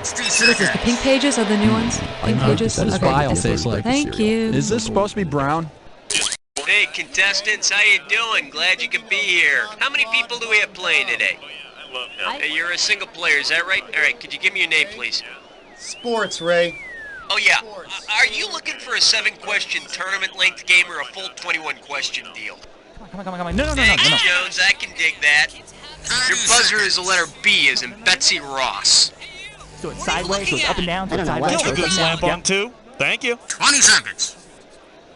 What is this, the pink pages are the new ones? Pink pages? That is vile, tastes like. Thank you. Is this supposed to be brown? Hey, contestants, how you doing? Glad you could be here. How many people do we have playing today? Hey, you're a single player, is that right? All right, could you give me your name, please? Sports, Ray. Oh, yeah. Are you looking for a 7-question tournament-length game or a full 21-question deal? Come on. No. Thanks, Jones. I can dig that. Your buzzer is the letter B, as in Betsy Ross. So it's sideways, so it's up and down, so it's I don't know sideways, what- so it's Good up slam and down. button, too. Thank you. 20 seconds.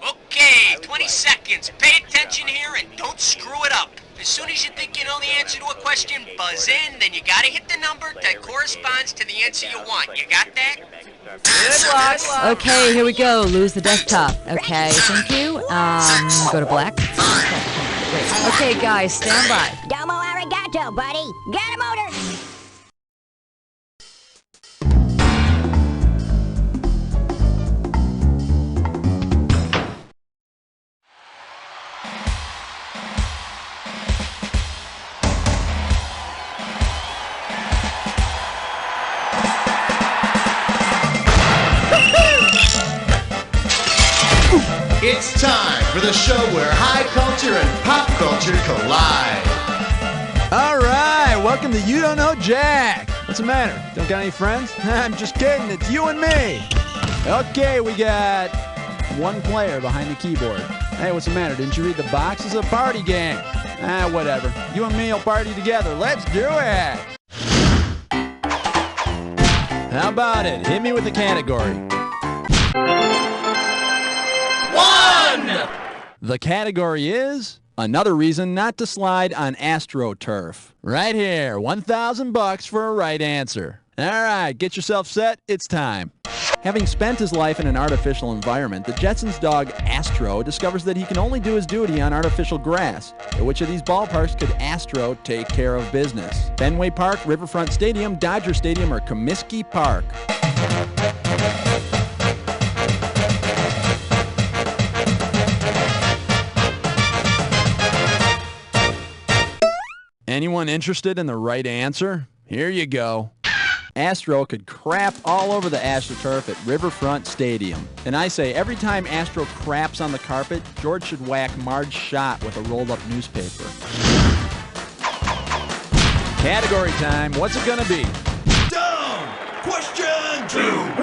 Okay, 20 seconds. Pay attention here and don't screw it up. As soon as you think you know the answer to a question, buzz in, then you gotta hit the number that corresponds to the answer you want. You got that? Good luck. Okay, here we go. Lose the desktop. Okay, thank you. Go to black. Great. Okay, guys, stand by. Domo arigato, buddy. Got a motor. It's time for the show where high culture and pop culture collide. All right, welcome to You Don't Know Jack. What's the matter? Don't got any friends? I'm just kidding. It's you and me. Okay, we got one player behind the keyboard. Hey, what's the matter? Didn't you read the box? It's a party game. Whatever. You and me will party together. Let's do it. How about it? Hit me with the category. 1! The category is another reason not to slide on AstroTurf. Right here, $1,000 for a right answer. All right, get yourself set. It's time. Having spent his life in an artificial environment, the Jetsons' dog Astro discovers that he can only do his duty on artificial grass. At which of these ballparks could Astro take care of business? Fenway Park, Riverfront Stadium, Dodger Stadium, or Comiskey Park? Anyone interested in the right answer? Here you go. Astro could crap all over the AstroTurf at Riverfront Stadium. And I say every time Astro craps on the carpet, George should whack Marge Schott with a rolled-up newspaper. Category time. What's it gonna be? Down. Question 2.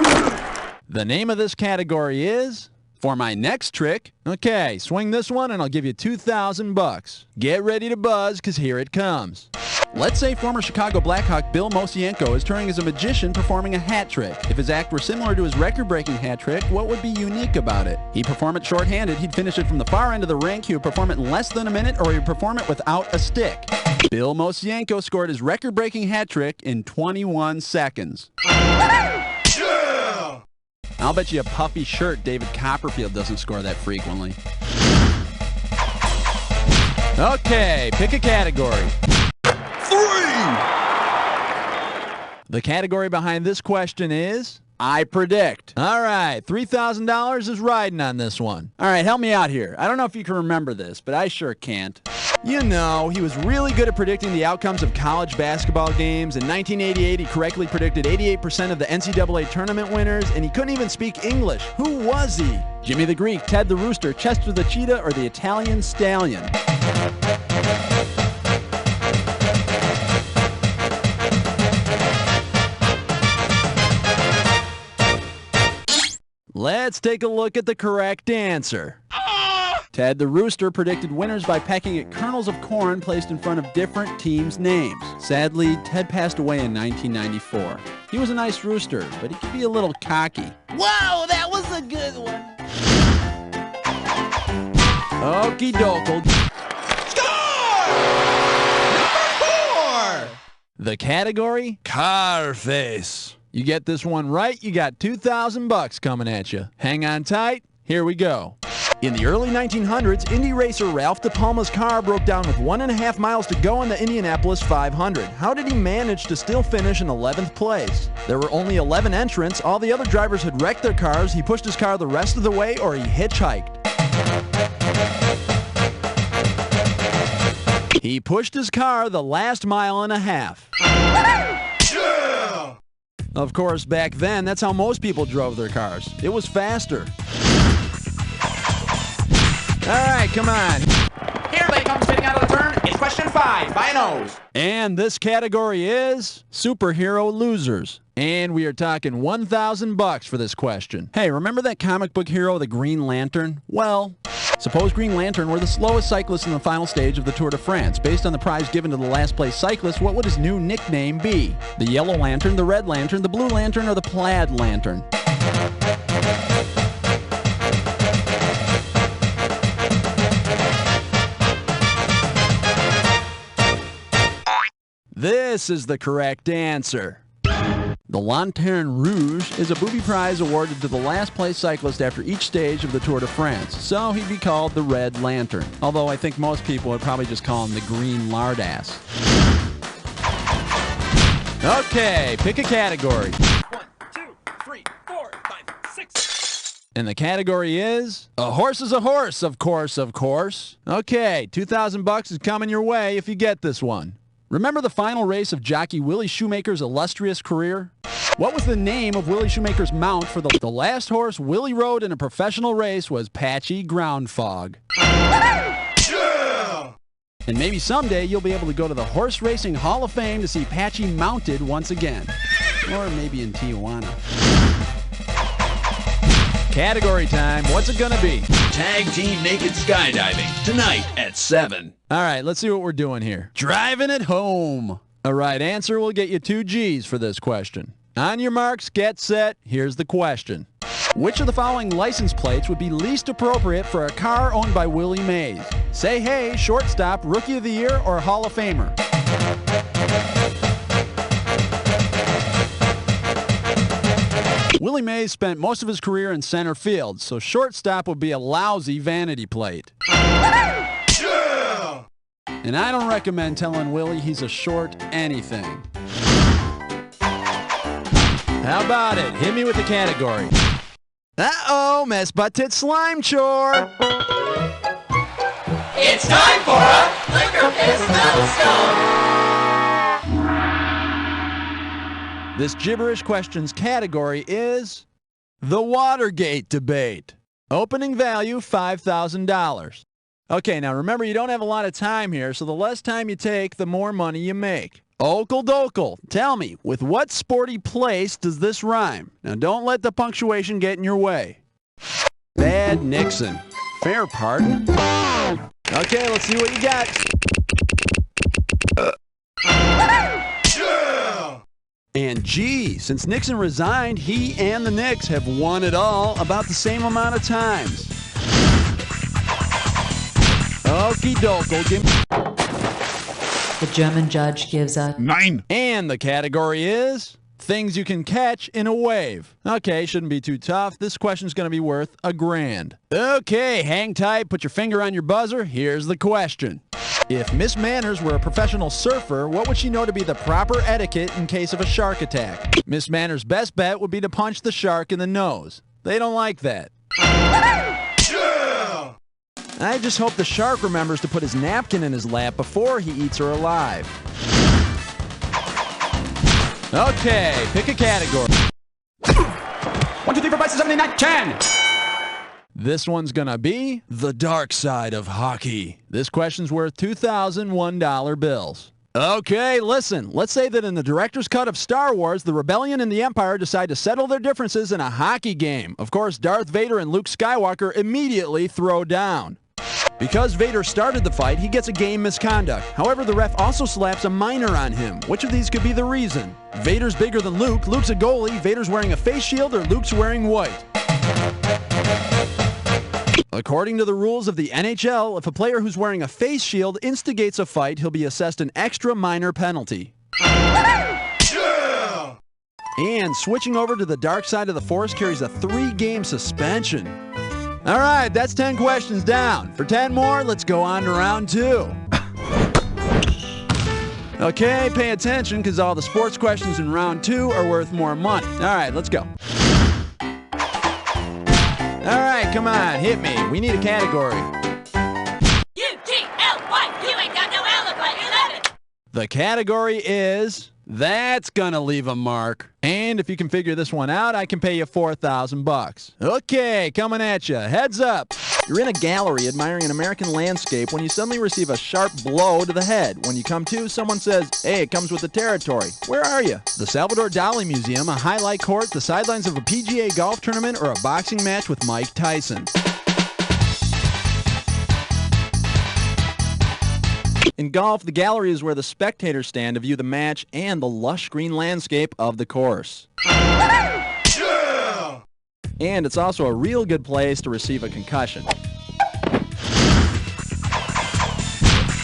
The name of this category is... For my next trick, okay, swing this one and I'll give you $2,000. Get ready to buzz, because here it comes. Let's say former Chicago Blackhawk Bill Mosienko is touring as a magician performing a hat trick. If his act were similar to his record-breaking hat trick, what would be unique about it? He'd perform it short-handed, he'd finish it from the far end of the rink, he would perform it in less than a minute, or he'd perform it without a stick. Bill Mosienko scored his record-breaking hat trick in 21 seconds. I'll bet you a puffy shirt David Copperfield doesn't score that frequently. Okay, pick a category. 3. The category behind this question is I predict. All right, $3,000 is riding on this one. All right, help me out here. I don't know if you can remember this, but I sure can't. You know, he was really good at predicting the outcomes of college basketball games. In 1988, he correctly predicted 88% of the NCAA tournament winners, and he couldn't even speak English. Who was he? Jimmy the Greek, Ted the Rooster, Chester the Cheetah, or the Italian Stallion? Let's take a look at the correct answer. Ted the Rooster predicted winners by pecking at kernels of corn placed in front of different teams' names. Sadly, Ted passed away in 1994. He was a nice rooster, but he could be a little cocky. Whoa, that was a good one. Okie dokie. Score! 4! The category? Car face. You get this one right, you got $2,000 coming at you. Hang on tight. Here we go. In the early 1900s, Indy racer Ralph De Palma's car broke down with 1.5 miles to go on the Indianapolis 500. How did he manage to still finish in 11th place? There were only 11 entrants. All the other drivers had wrecked their cars. He pushed his car the rest of the way, or he hitchhiked. He pushed his car the last mile and a half. Of course, back then, that's how most people drove their cars. It was faster. All right, come on. Here they come spinning out of the turn. It's question 5 by a nose. And this category is superhero losers. And we are talking $1,000 for this question. Hey, remember that comic book hero, the Green Lantern? Well, suppose Green Lantern were the slowest cyclist in the final stage of the Tour de France. Based on the prize given to the last place cyclist, what would his new nickname be? The Yellow Lantern, the Red Lantern, the Blue Lantern, or the Plaid Lantern? This is the correct answer. The Lanterne Rouge is a booby prize awarded to the last place cyclist after each stage of the Tour de France, so he'd be called the Red Lantern, although I think most people would probably just call him the Green Lardass. Okay, pick a category. 1, 2, 3, 4, 5, 6. And the category is a horse is a horse, of course, of course. Okay, $2,000 is coming your way if you get this one. Remember the final race of jockey Willie Shoemaker's illustrious career? What was the name of Willie Shoemaker's mount for the last horse Willie rode in a professional race was Patchy Ground Fog. Yeah! And maybe someday you'll be able to go to the Horse Racing Hall of Fame to see Patchy mounted once again. Or maybe in Tijuana. Category time. What's it gonna be? Tag team naked skydiving tonight at 7. All right, let's see what we're doing here. Driving it home. A right answer will get you 2 G's for this question. On your marks, get set. Here's the question. Which of the following license plates would be least appropriate for a car owned by Willie Mays? Say hey, shortstop, rookie of the year, or Hall of Famer? Willie Mays spent most of his career in center field, so shortstop would be a lousy vanity plate. Yeah! And I don't recommend telling Willie he's a short anything. How about it? Hit me with the category. Uh-oh, mess butt tit slime chore. It's time for a Liquor Piss Milestone! This gibberish questions category is the Watergate debate. Opening value, $5,000. Okay, now remember you don't have a lot of time here, so the less time you take, the more money you make. Okle dokle, tell me, with what sporty place does this rhyme? Now don't let the punctuation get in your way. Bad Nixon. Fair pardon? Okay, let's see what you got. Yeah! And gee, since Nixon resigned, he and the Knicks have won it all about the same amount of times. Okie dokie, give me. The German judge gives a 9. And the category is things you can catch in a wave. Okay, shouldn't be too tough. This question's going to be worth $1,000. Okay, hang tight, put your finger on your buzzer. Here's the question. If Miss Manners were a professional surfer, what would she know to be the proper etiquette in case of a shark attack? Miss Manners' best bet would be to punch the shark in the nose. They don't like that. Yeah! I just hope the shark remembers to put his napkin in his lap before he eats her alive. Okay, pick a category. 1, 2, 3, 4, 5, 6, 7, 8, 9, 10. This one's gonna be the dark side of hockey. This question's worth $2,001 bills. Okay, listen. Let's say that in the director's cut of Star Wars, the Rebellion and the Empire decide to settle their differences in a hockey game. Of course, Darth Vader and Luke Skywalker immediately throw down. Because Vader started the fight, he gets a game misconduct. However, the ref also slaps a minor on him. Which of these could be the reason? Vader's bigger than Luke, Luke's a goalie, Vader's wearing a face shield, or Luke's wearing white? According to the rules of the NHL, if a player who's wearing a face shield instigates a fight, he'll be assessed an extra minor penalty. Yeah! And switching over to the dark side of the force carries a 3-game suspension. All right, that's 10 questions down. For 10 more, let's go on to round 2. Okay, pay attention because all the sports questions in round 2 are worth more money. All right, let's go. All right, come on, hit me. We need a category. U-T-L-Y, you ain't got no alibi, 11. The category is That's gonna leave a mark. And if you can figure this one out, I can pay you $4,000. Okay, coming at you. Heads up. You're in a gallery admiring an American landscape when you suddenly receive a sharp blow to the head. When you come to, someone says, hey, it comes with the territory. Where are you? The Salvador Dali Museum, a highlight court, the sidelines of a PGA golf tournament, or a boxing match with Mike Tyson. In golf, the gallery is where the spectators stand to view the match and the lush green landscape of the course. And it's also a real good place to receive a concussion.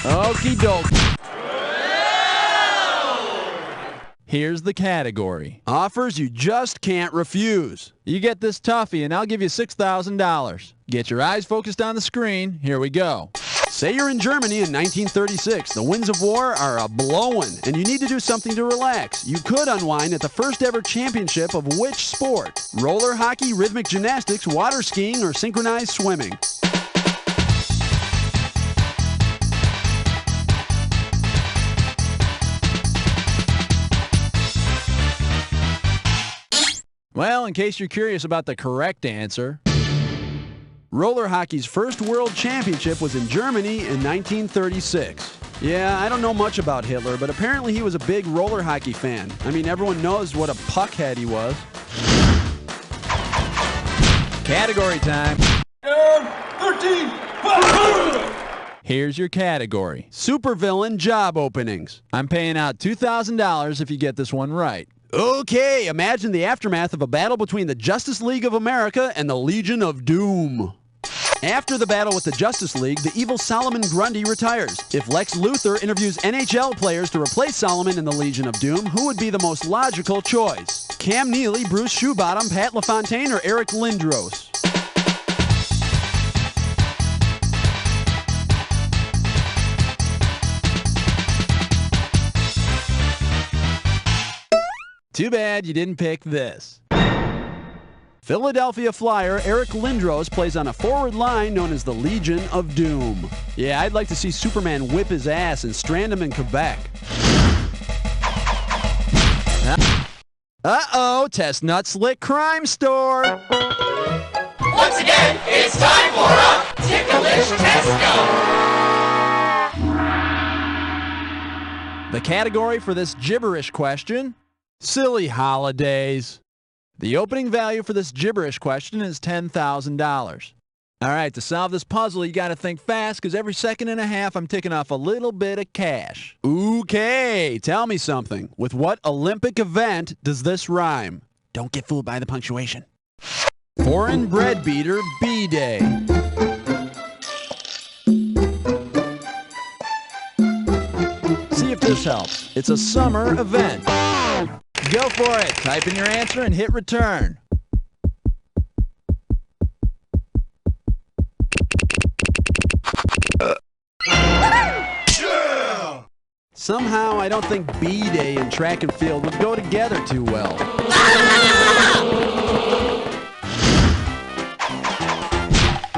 Okie doke. Here's the category. Offers you just can't refuse. You get this toughie and I'll give you $6,000. Get your eyes focused on the screen. Here we go. Say you're in Germany in 1936. The winds of war are a-blowin', and you need to do something to relax. You could unwind at the first ever championship of which sport? Roller hockey, rhythmic gymnastics, water skiing, or synchronized swimming? Well, in case you're curious about the correct answer, roller hockey's first world championship was in Germany in 1936. Yeah, I don't know much about Hitler, but apparently he was a big roller hockey fan. I mean, everyone knows what a puckhead he was. Category time. 13. Here's your category. Supervillain job openings. I'm paying out $2,000 if you get this one right. Okay, imagine the aftermath of a battle between the Justice League of America and the Legion of Doom. After the battle with the Justice League, the evil Solomon Grundy retires. If Lex Luthor interviews NHL players to replace Solomon in the Legion of Doom, who would be the most logical choice? Cam Neely, Bruce Shoebottom, Pat LaFontaine, or Eric Lindros? Too bad you didn't pick this. Philadelphia Flyer Eric Lindros plays on a forward line known as the Legion of Doom. Yeah, I'd like to see Superman whip his ass and strand him in Quebec. Uh-oh, Testnut Slick Crime Store. Once again, it's time for a Ticklish Tesco. The category for this gibberish question: silly holidays. The opening value for this gibberish question is $10,000. All right, to solve this puzzle, you got to think fast, because every second and a half, I'm ticking off a little bit of cash. Okay, tell me something. With what Olympic event does this rhyme? Don't get fooled by the punctuation. Foreign bread beater B-Day. See if this helps. It's a summer event. Go for it. Type in your answer and hit return. Somehow, I don't think B-Day and track and field would go together too well.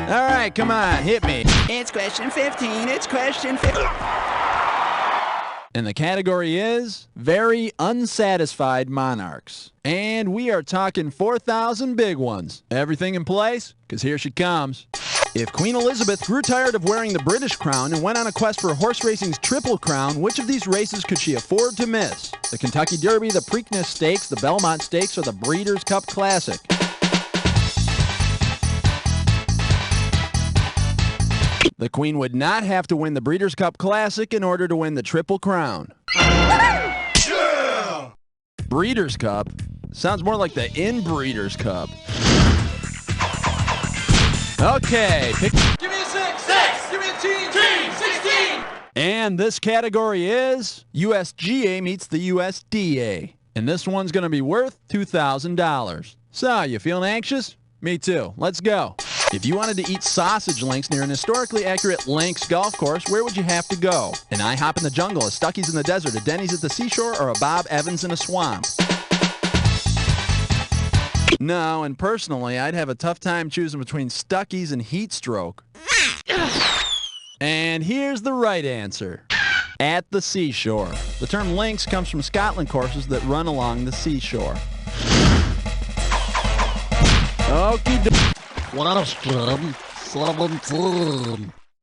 All right, come on, hit me. It's question 15. It's question 15. And the category is Very Unsatisfied Monarchs. And we are talking 4,000 big ones. Everything in place? Because here she comes. If Queen Elizabeth grew tired of wearing the British crown and went on a quest for horse racing's Triple Crown, which of these races could she afford to miss? The Kentucky Derby, the Preakness Stakes, the Belmont Stakes, or the Breeders' Cup Classic? The Queen would not have to win the Breeders' Cup Classic in order to win the Triple Crown. Yeah! Breeders' Cup? Sounds more like the Inbreeders' Cup. Okay, pick... Give me a 6! 6! Give me a team! Team! 16! And this category is USGA meets the USDA. And this one's going to be worth $2,000. So, you feeling anxious? Me too. Let's go. If you wanted to eat sausage links near an historically accurate links golf course, where would you have to go? An IHOP in the jungle, a Stuckey's in the desert, a Denny's at the seashore, or a Bob Evans in a swamp? No, and personally, I'd have a tough time choosing between Stuckey's and Heat Stroke. And here's the right answer. At the seashore. The term links comes from Scotland courses that run along the seashore. Okie doke.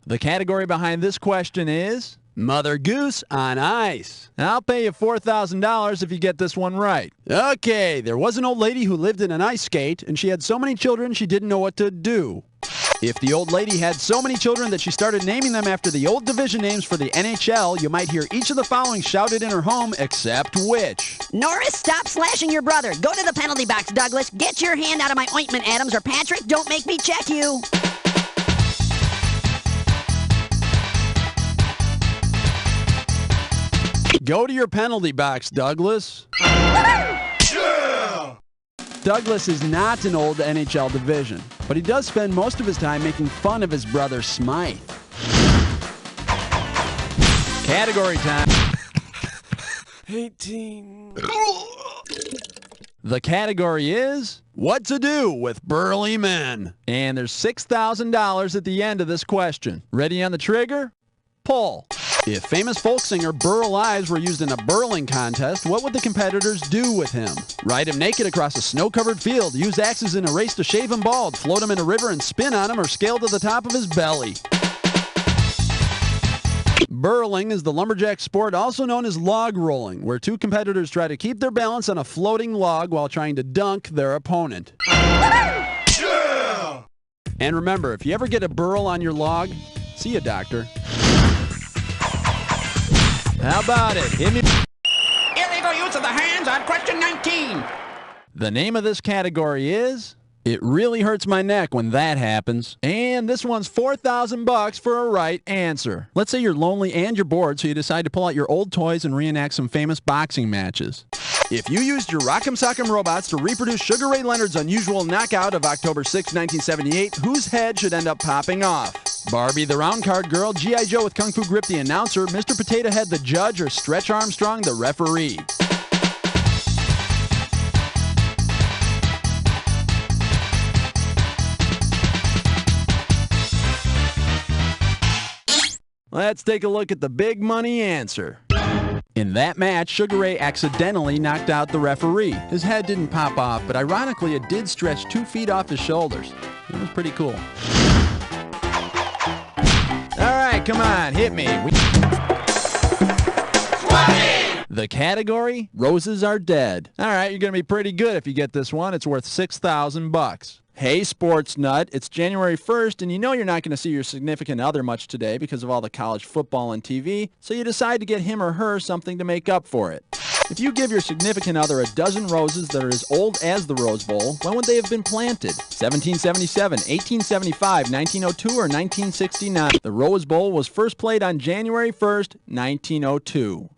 The category behind this question is Mother Goose on ice. I'll pay you $4,000 if you get this one right. Okay, there was an old lady who lived in an ice skate, and she had so many children she didn't know what to do. If the old lady had so many children that she started naming them after the old division names for the NHL, you might hear each of the following shouted in her home, except which? Norris, stop slashing your brother. Go to the penalty box, Douglas. Get your hand out of my ointment, Adams, or Patrick, don't make me check you. Go to your penalty box, Douglas. Douglas is not an old NHL division, but he does spend most of his time making fun of his brother Smythe. Category time. 18. The category is What to do with burly men. And there's $6,000 at the end of this question. Ready on the trigger? Pull. If famous folk singer Burl Ives were used in a burling contest, what would the competitors do with him? Ride him naked across a snow-covered field, use axes in a race to shave him bald, float him in a river and spin on him, or scale to the top of his belly? Burling is the lumberjack sport also known as log rolling, where two competitors try to keep their balance on a floating log while trying to dunk their opponent. And remember, if you ever get a burl on your log, see a doctor. How about it? Hit me. Illegal use of the hands on question 19. The name of this category is It really hurts my neck when that happens. And this one's $4,000 for a right answer. Let's say you're lonely and you're bored, so you decide to pull out your old toys and reenact some famous boxing matches. If you used your Rock'em Sock'em robots to reproduce Sugar Ray Leonard's unusual knockout of October 6, 1978, whose head should end up popping off? Barbie the Round Card Girl, G.I. Joe with Kung Fu Grip the announcer, Mr. Potato Head the judge, or Stretch Armstrong the referee? Let's take a look at the big money answer. In that match, Sugar Ray accidentally knocked out the referee. His head didn't pop off, but ironically it did stretch 2 feet off his shoulders. It was pretty cool. All right, come on, hit me. 20! The category? Roses are dead. All right, you're going to be pretty good if you get this one. It's worth $6,000. Hey, sports nut, it's January 1st, and you know you're not going to see your significant other much today because of all the college football and TV, so you decide to get him or her something to make up for it. If you give your significant other a dozen roses that are as old as the Rose Bowl, when would they have been planted? 1777, 1875, 1902, or 1969? The Rose Bowl was first played on January 1st, 1902.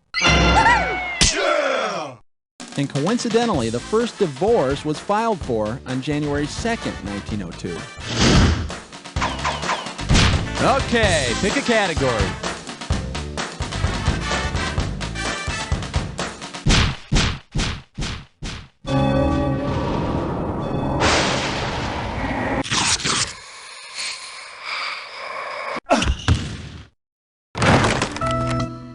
And coincidentally, the first divorce was filed for on January 2nd, 1902. Okay, pick a category.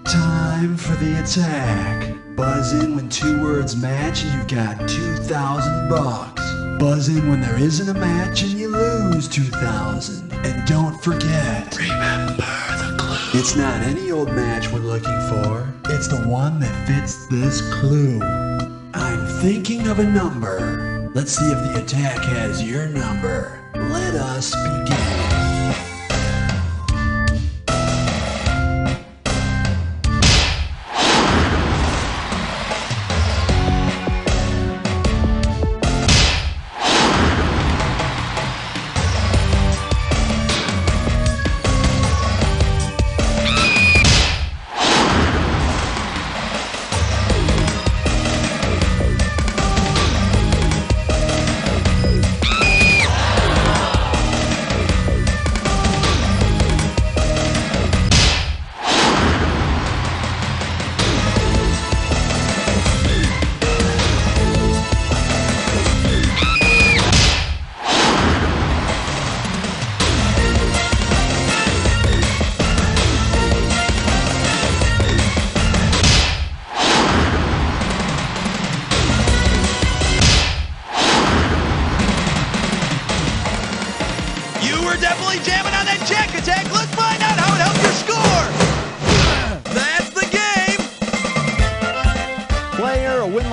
Time for the attack. Buzz in when 2 words match and you've got $2,000. Buzz in when there isn't a match and you lose $2,000. And don't forget, remember the clue. It's not any old match we're looking for. It's the one that fits this clue. I'm thinking of a number. Let's see if the attack has your number. Let us begin.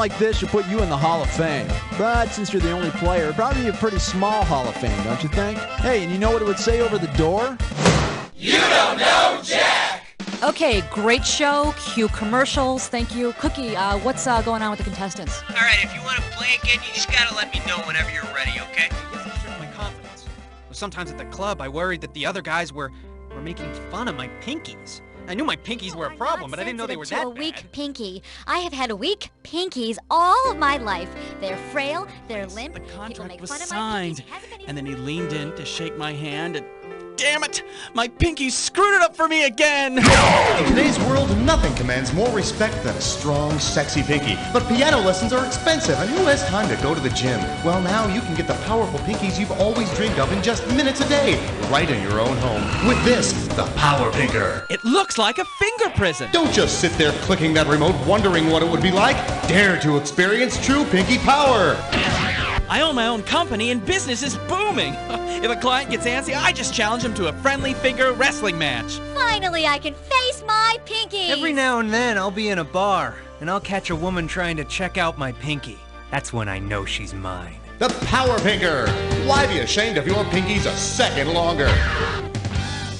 like this should put you in the Hall of Fame. But since you're the only player, it'd probably be a pretty small Hall of Fame, don't you think? Hey, and you know what it would say over the door? You don't know Jack! Okay, great show. Cue commercials. Thank you. Cookie, what's going on with the contestants? All right, if you want to play again, you just gotta let me know whenever you're ready, okay? My confidence. Sometimes at the club, I worried that the other guys were making fun of my pinkies. I knew my pinkies were a problem, but I didn't know they were that a bad. weak pinky. I have had weak pinkies all of my life. They're frail, they're limp. The People contract make was fun of my signed, pinkies. and then he leaned in to shake my hand, and damn it, my pinky screwed it up for me again. In today's world, nothing commands more respect than a strong, sexy pinky. But piano lessons are expensive, and who has time to go to the gym? Well, now you can get the powerful pinkies you've always dreamed of in just minutes a day, right in your own home. With this, the Power Pinker. It looks like a finger prison. Don't just sit there clicking that remote wondering what it would be like. Dare to experience true pinky power. I own my own company and business is booming. If a client gets antsy, I just challenge him to a friendly finger wrestling match. Finally, I can face my pinky. Every now and then, I'll be in a bar, and I'll catch a woman trying to check out my pinky. That's when I know she's mine. The Power Pinker. Why be ashamed if your pinky's a second longer?